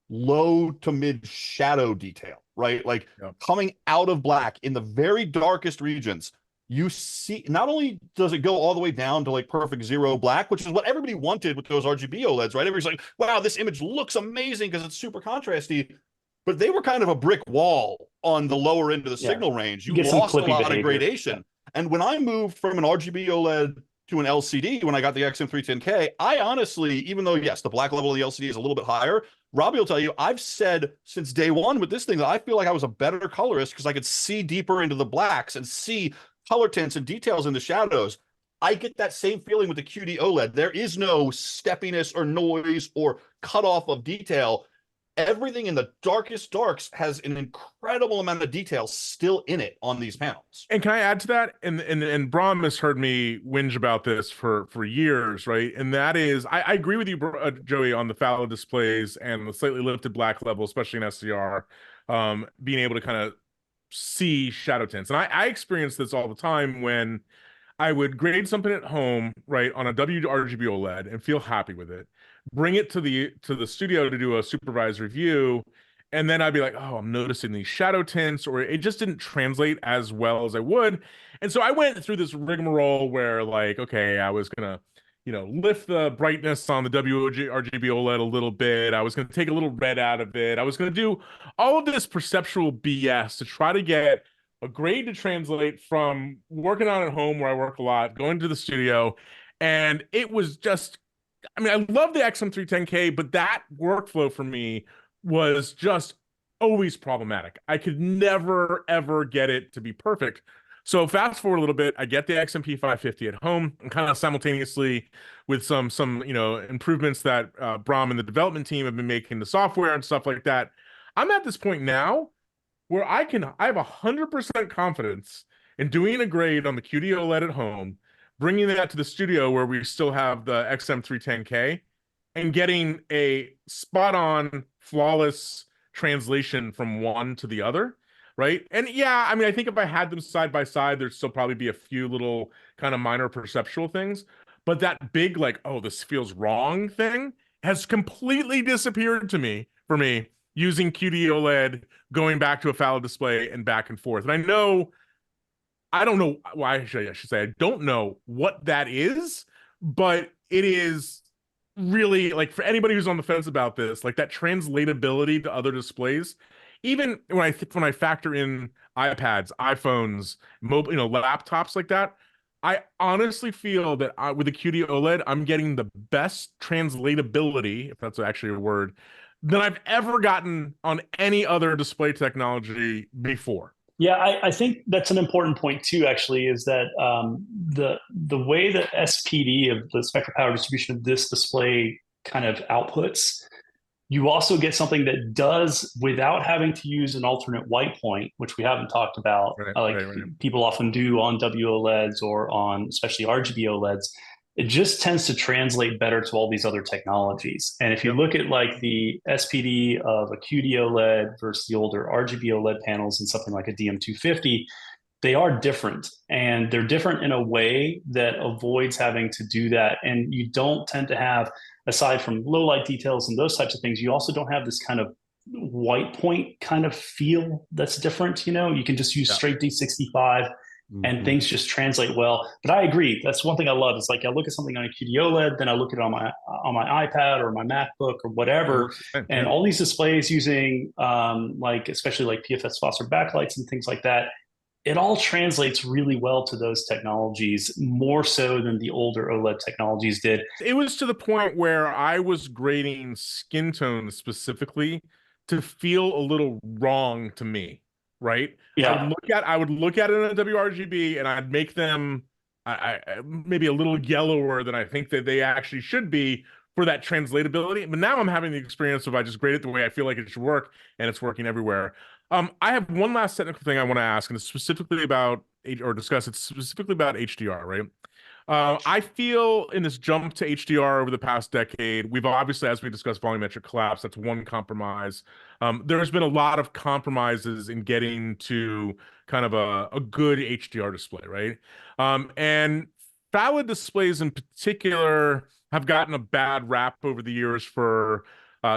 low to mid shadow detail, right? Like coming out of black in the very darkest regions, you see not only does it go all the way down to like perfect zero black, which is what everybody wanted with those RGB OLEDs, right? Everybody's like, wow, this image looks amazing because it's super contrasty. But they were kind of a brick wall on the lower end of the signal range. You lost a lot of gradation. And when I moved from an RGB OLED to an LCD, when I got the XM310K, I honestly, even though, yes, the black level of the LCD is a little bit higher, Robbie will tell you, I've said since day one with this thing that I feel like I was a better colorist because I could see deeper into the blacks and see color tints and details in the shadows. I get that same feeling with the QD OLED. There is no steppiness or noise or cutoff of detail. Everything in the darkest darks has an incredible amount of detail still in it on these panels. And can I add to that? And Bram has heard me whinge about this for years, right? And that is, I agree with you, Joey, on the fallow displays and the slightly lifted black level, especially in SCR, being able to kind of see shadow tints. And I experience this all the time when I would grade something at home, right, on a W-RGB OLED and feel happy with it, bring it to the studio to do a supervised review, and then I'd be like, oh, I'm noticing these shadow tints, or it just didn't translate as well as I would. And so I went through this rigmarole where, like, okay, I was gonna, lift the brightness on the W-RGB OLED a little bit. I was gonna take a little red out of it. I was gonna do all of this perceptual BS to try to get a grade to translate from working on at home, where I work a lot, going to the studio. And it was just, I mean, I love the XM310K, but that workflow for me was just always problematic. I could never, ever get it to be perfect. So fast forward a little bit, I get the XMP550 at home, and kind of simultaneously with some improvements that Bram and the development team have been making the software and stuff like that. I'm at this point now where I have 100% confidence in doing a grade on the QD OLED at home, bringing that to the studio where we still have the XM310K, and getting a spot-on, flawless translation from one to the other, right? And yeah, I mean, I think if I had them side by side, there'd still probably be a few little kind of minor perceptual things, but that big, like, oh, this feels wrong thing has completely disappeared for me, using QD OLED, going back to a fallow display and back and forth. And I don't know why I should say, I don't know what that is, but it is really, like, for anybody who's on the fence about this, like, that translatability to other displays, even when I factor in iPads, iPhones, mobile, laptops like that, I honestly feel that with the QD OLED, I'm getting the best translatability, if that's actually a word, than I've ever gotten on any other display technology before. Yeah, I think that's an important point too, actually, is that the way that SPD, of the spectral power distribution of this display, kind of outputs, you also get something that does, without having to use an alternate white point, which we haven't talked about, right. People often do on WOLEDs or on especially RGB OLEDs. It just tends to translate better to all these other technologies. And if you look at like the SPD of a QD OLED versus the older RGB OLED panels and something like a DM250, they are different. And they're different in a way that avoids having to do that. And you don't tend to have, aside from low light details and those types of things, you also don't have this kind of white point kind of feel that's different. You can just use straight D65. And things just translate well. But I agree. That's one thing I love. It's like I look at something on a QD OLED, then I look at it on my iPad or my MacBook or whatever, and all these displays using like especially like PFS phosphor backlights and things like that. It all translates really well to those technologies, more so than the older OLED technologies did. It was to the point where I was grading skin tone specifically to feel a little wrong to me. Right? Yeah. I would look at it in a WRGB and I'd make them maybe a little yellower than I think that they actually should be for that translatability. But now I'm having the experience of I just grade it the way I feel like it should work, and it's working everywhere. I have one last technical thing I want to ask, and it's specifically about HDR, right? I feel in this jump to HDR over the past decade, we've obviously, as we discussed, volumetric collapse. That's one compromise. There's been a lot of compromises in getting to kind of a good HDR display, right? And phallic displays in particular have gotten a bad rap over the years for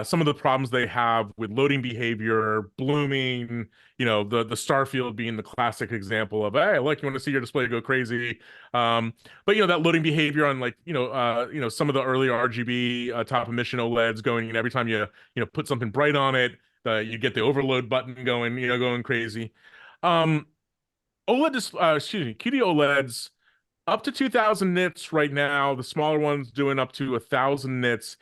some of the problems they have with loading behavior, blooming, the star field being the classic example of, hey, look, you want to see your display go crazy. But that loading behavior on like some of the early RGB top emission OLEDs going, and every time you put something bright on it, you get the overload button going, going crazy. QD OLEDs up to 2000 nits right now. The smaller ones doing up to 1000 nits.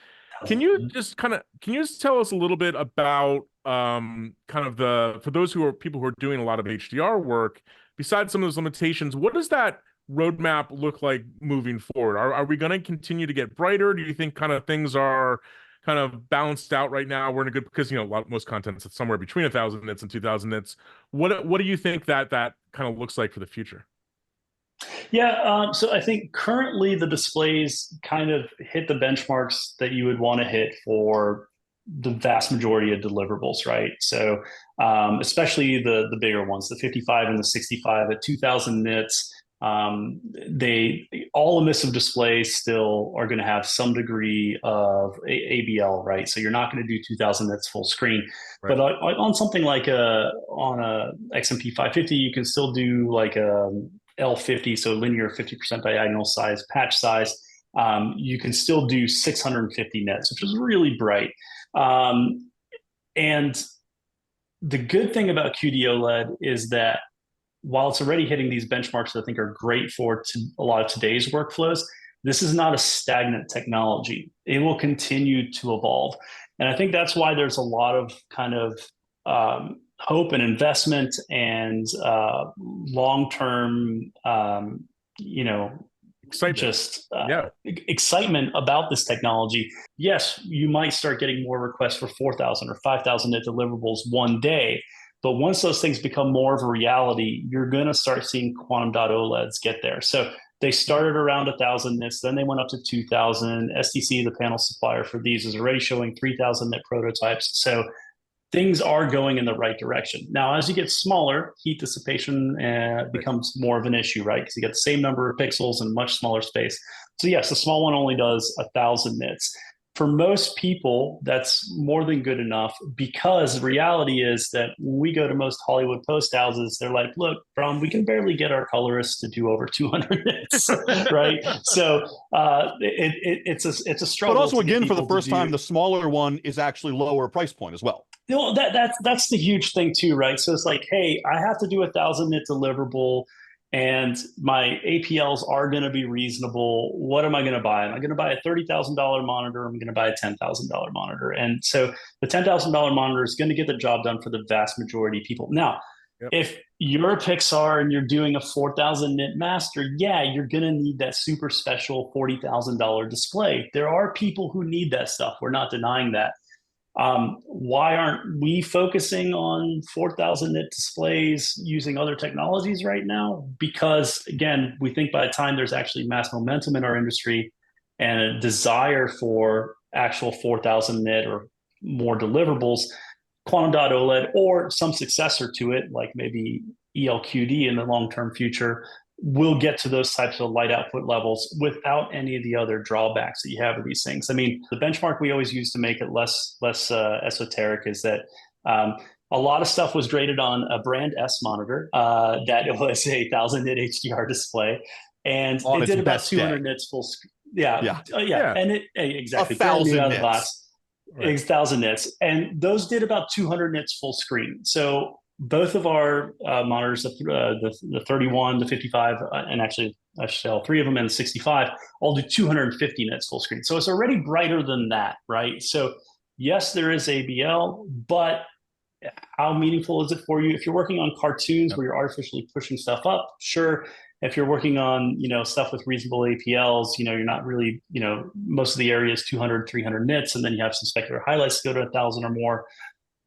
Can you just tell us a little bit about kind of for those people who are doing a lot of HDR work, besides some of those limitations, what does that roadmap look like moving forward? Are we going to continue to get brighter? Do you think kind of things are kind of balanced out right now? We're in a good, because most content is somewhere between 1000 nits and 2000 nits. What do you think that kind of looks like for the future? Yeah, so I think currently the displays kind of hit the benchmarks that you would want to hit for the vast majority of deliverables, right? So especially the bigger ones, the 55 and the 65 at 2000 nits, all emissive displays still are going to have some degree of ABL, right? So you're not going to do 2000 nits full screen, right. But on something like on a XMP 550, you can still do like a L50, so linear 50% diagonal size, patch size. You can still do 650 nits, which is really bright. And the good thing about QD OLED is that while it's already hitting these benchmarks that I think are great for a lot of today's workflows, this is not a stagnant technology. It will continue to evolve. And I think that's why there's a lot of kind of hope and investment and long-term, excitement about this technology. Yes, you might start getting more requests for 4,000 or 5,000 nit deliverables one day, but once those things become more of a reality, you're going to start seeing quantum dot OLEDs get there. So they started around 1,000 nits, then they went up to 2,000. STC, the panel supplier for these, is already showing 3,000 nit prototypes. So things are going in the right direction. Now, as you get smaller, heat dissipation becomes more of an issue, right? Because you get the same number of pixels in much smaller space. So yes, the small one only does 1,000 nits. For most people, that's more than good enough, because the reality is that when we go to most Hollywood post houses, they're like, look, Bram, we can barely get our colorists to do over 200 nits, right? So it's a struggle. But also, again, for the first time, the smaller one is actually lower price point as well. No, that's the huge thing too, right? So it's like, hey, I have to do 1,000 nit deliverable, and my APLs are going to be reasonable. What am I going to buy? Am I going to buy a $30,000 monitor? Or am I going to buy a $10,000 monitor? And so the $10,000 monitor is going to get the job done for the vast majority of people. Now, if you're a Pixar and you're doing a 4,000 nit master, yeah, you're going to need that super special $40,000 display. There are people who need that stuff. We're not denying that. Why aren't we focusing on 4,000 nit displays using other technologies right now? Because again, we think by the time there's actually mass momentum in our industry and a desire for actual 4,000 nit or more deliverables, quantum dot OLED or some successor to it, like maybe ELQD in the long-term future, will get to those types of light output levels without any of the other drawbacks that you have with these things. I mean, the benchmark we always use to make it less esoteric is that a lot of stuff was graded on a brand S monitor that was a 1,000 nit HDR display, and it did about 200 nits full screen. And it exactly 1,000 nits. Right. 1,000 nits, and those did about 200 nits full screen. So both of our monitors, the 31, the 55, and actually I should say all three of them, and the 65, all do 250 nits full screen. So it's already brighter than that, right? So yes, there is ABL, but how meaningful is it for you? If you're working on cartoons where you're artificially pushing stuff up, sure. If you're working on, stuff with reasonable APLs, you're not really, most of the area is 200, 300 nits, and then you have some specular highlights to go to 1,000 or more.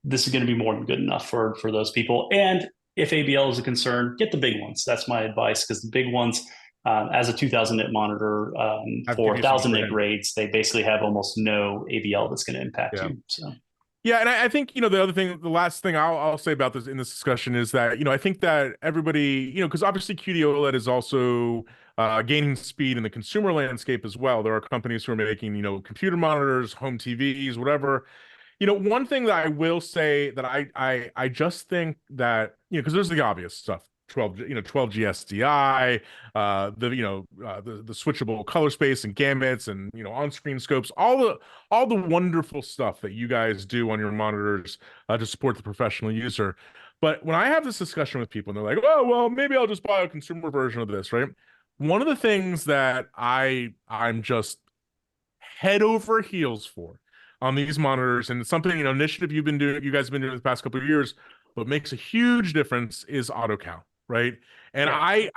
This is going to be more than good enough for those people. And if ABL is a concern, get the big ones. That's my advice, because the big ones As a 2000 nit monitor I've for given you some 1000 nit overhead. grades, they basically have almost no ABL that's going to impact Yeah. you. So. Yeah, and I think, the other thing, the last thing I'll say about this in this discussion is that, I think that everybody, because obviously QD OLED is also gaining speed in the consumer landscape as well. There are companies who are making, computer monitors, home TVs, whatever. One thing that I will say that I just think that, because there's the obvious stuff. 12G SDI, the switchable color space and gamuts and, on-screen scopes, all the wonderful stuff that you guys do on your monitors to support the professional user. But when I have this discussion with people and they're like, oh, well, maybe I'll just buy a consumer version of this, right? One of the things that I'm just head over heels for on these monitors, and it's something, initiative you guys have been doing the past couple of years, but makes a huge difference, is AutoCal, right? And Yeah.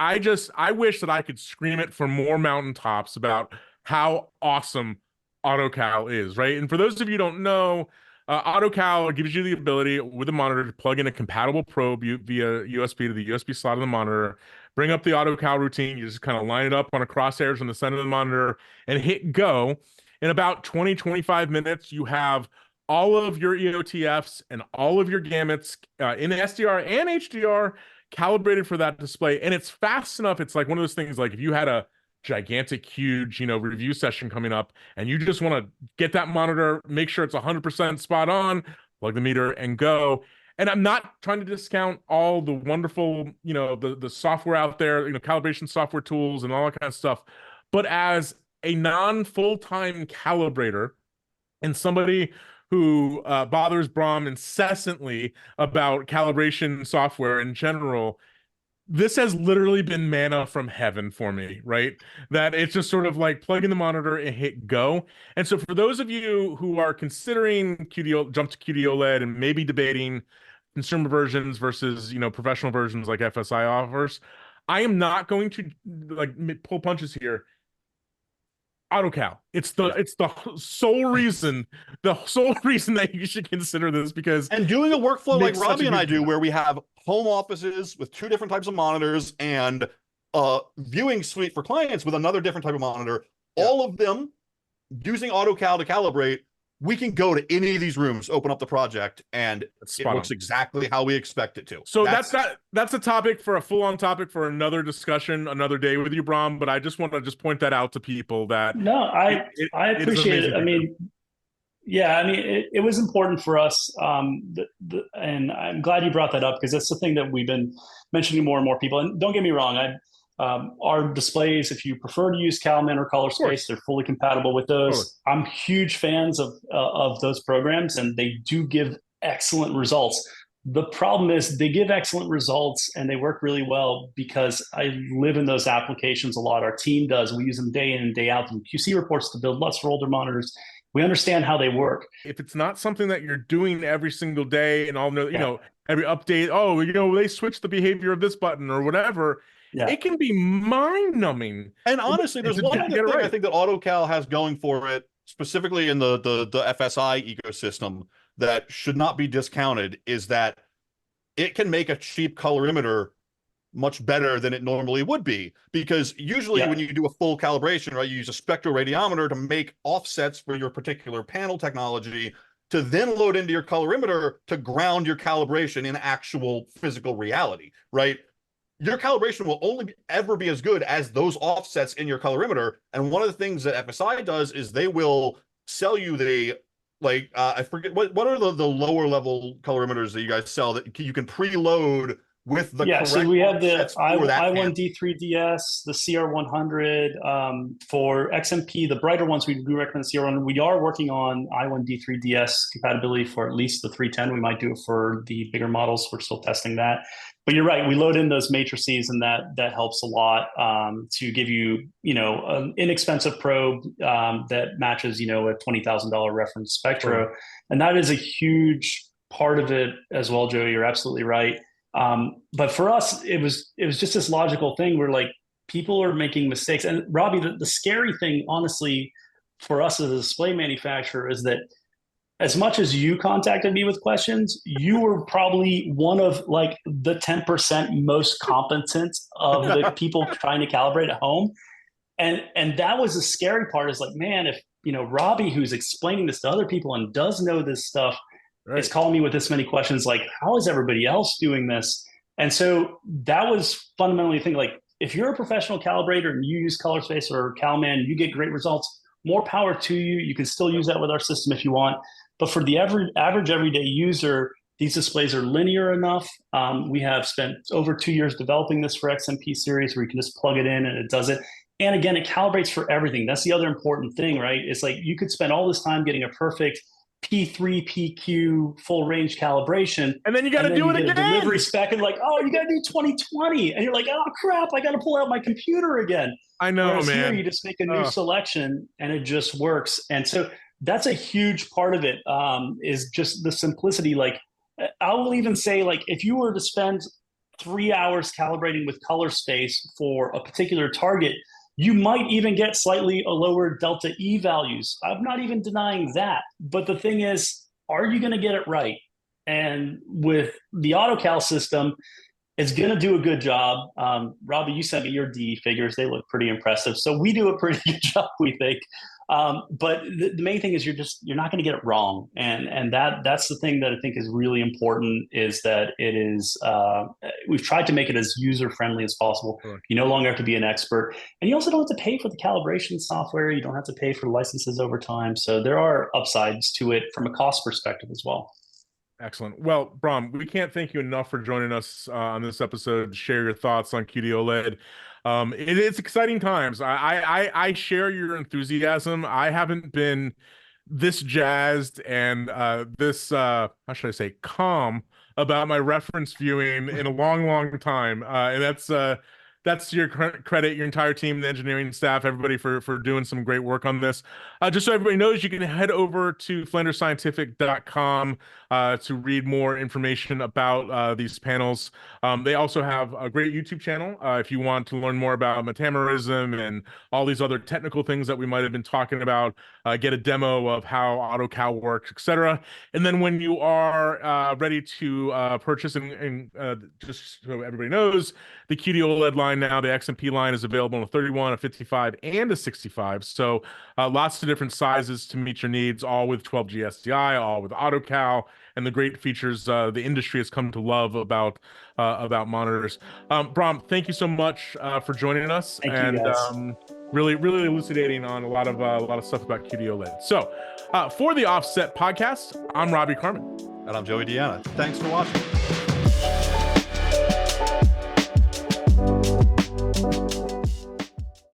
I wish that I could scream it from more mountaintops about how awesome AutoCal is, right? And for those of you who don't know, AutoCal gives you the ability with the monitor to plug in a compatible probe via USB to the USB slot of the monitor, bring up the AutoCal routine. You just kind of line it up on a crosshairs on the center of the monitor and hit go. In about 20, 25 minutes, you have all of your EOTFs and all of your gamuts in SDR and HDR calibrated for that display. And it's fast enough. It's like one of those things, like if you had a gigantic, huge, review session coming up and you just want to get that monitor, make sure it's 100% spot on, plug the meter and go. And I'm not trying to discount all the wonderful, the software out there, calibration software tools and all that kind of stuff. But as a non-full-time calibrator and somebody who bothers Bram incessantly about calibration software in general, this has literally been manna from heaven for me, right? That it's just sort of like plug in the monitor and hit go. And so for those of you who are considering jump to QD OLED and maybe debating consumer versions versus, professional versions like FSI offers, I am not going to pull punches here. AutoCal. It's the sole reason, that you should consider this, because and doing a workflow like Robbie and I do, difference. where we have home offices with 2 different types of monitors and a viewing suite for clients with another different type of monitor, all of them using AutoCal to calibrate, we can go to any of these rooms, open up the project, and it looks exactly how we expect it to. So that's a topic for a full-on topic for another discussion, another day with you, Bram. But I just want to point that out to people that No, I appreciate it. I mean, yeah, I mean, it was important for us, and I'm glad you brought that up, because that's the thing that we've been mentioning more and more people. And don't get me wrong, our displays, if you prefer to use CalMan or Color Space, they're fully compatible with those. I'm huge fans of those programs, and they do give excellent results. The problem is they give excellent results and they work really well because I live in those applications a lot. Our team does. We use them day in and day out in QC reports to build LUTs for older monitors. We understand how they work. If it's not something that you're doing every single day and all, every update, they switched the behavior of this button or whatever, it can be mind-numbing. And honestly, there's one thing I think that AutoCal has going for it, specifically in the FSI ecosystem, that should not be discounted, is that it can make a cheap colorimeter much better than it normally would be. Because usually when you do a full calibration, right, you use a spectroradiometer to make offsets for your particular panel technology to then load into your colorimeter to ground your calibration in actual physical reality, right? Your calibration will only ever be as good as those offsets in your colorimeter. And one of the things that FSI does is they will sell you I forget what are the lower level colorimeters that you guys sell that you can preload with the correct so we have the I1D3DS, the CR100 for XMP. The brighter ones we do recommend the CR100. We are working on I1D3DS compatibility for at least the 310. We might do it for the bigger models. We're still testing that. But you're right. We load in those matrices, and that helps a lot to give you, an inexpensive probe that matches, a $20,000 reference spectra, and that is a huge part of it as well, Joey. You're absolutely right. But for us, it was just this logical thing where people are making mistakes. And Robbie, the scary thing, honestly, for us as a display manufacturer is that as much as you contacted me with questions, you were probably one of like the 10% most competent of the people trying to calibrate at home. And that was the scary part, is like, man, if Robbie, who's explaining this to other people and does know this stuff, is calling me with this many questions, like, how is everybody else doing this? And so that was fundamentally the thing. Like, if you're a professional calibrator and you use Color Space or CalMan, you get great results, more power to you. You can still use that with our system if you want. But for the average everyday user, these displays are linear enough. We have spent over 2 years developing this for XMP series, where you can just plug it in and it does it. And again, it calibrates for everything. That's the other important thing, right? It's like you could spend all this time getting a perfect P3, PQ full range calibration, and then you got to do it again. Delivery spec, and like, oh, you got to do 2020, and you're like, oh crap, I got to pull out my computer again. I know, Whereas man. Here, you just make a new selection, and it just works. And so that's a huge part of it. Is just the simplicity. Like, I will even say, like, if you were to spend 3 hours calibrating with Color Space for a particular target, you might even get slightly a lower delta E values. I'm not even denying that. But the thing is, are you going to get it right? And with the AutoCal system, it's going to do a good job. Robbie, you sent me your D figures. They look pretty impressive. So we do a pretty good job, we think. But the main thing is you're not going to get it wrong. And that's the thing that I think is really important, is that it is, we've tried to make it as user-friendly as possible. Sure. You no longer have to be an expert. And you also don't have to pay for the calibration software. You don't have to pay for licenses over time. So there are upsides to it from a cost perspective as well. Excellent. Well, Bram, we can't thank you enough for joining us on this episode to share your thoughts on QD OLED. It's exciting times. I share your enthusiasm. I haven't been this jazzed and this how should I say, calm about my reference viewing in a long time. And that's your credit, your entire team, the engineering staff, everybody for doing some great work on this. Just so everybody knows, you can head over to FlandersScientific.com to read more information about these panels. They also have a great YouTube channel if you want to learn more about metamerism and all these other technical things that we might have been talking about, get a demo of how AutoCal works, etc. And then when you are ready to purchase, and just so everybody knows, the QD OLED line now, the XMP line, is available in a 31, a 55, and a 65. So lots of different sizes to meet your needs, all with 12G SDI, all with AutoCal, and the great features the industry has come to love about monitors. Bram, thank you so much for joining us. Thank you, guys. Really elucidating on a lot of stuff about QD OLED. So for the Offset Podcast, I'm Robbie Carmen. And I'm Joey Deanna. Thanks for watching.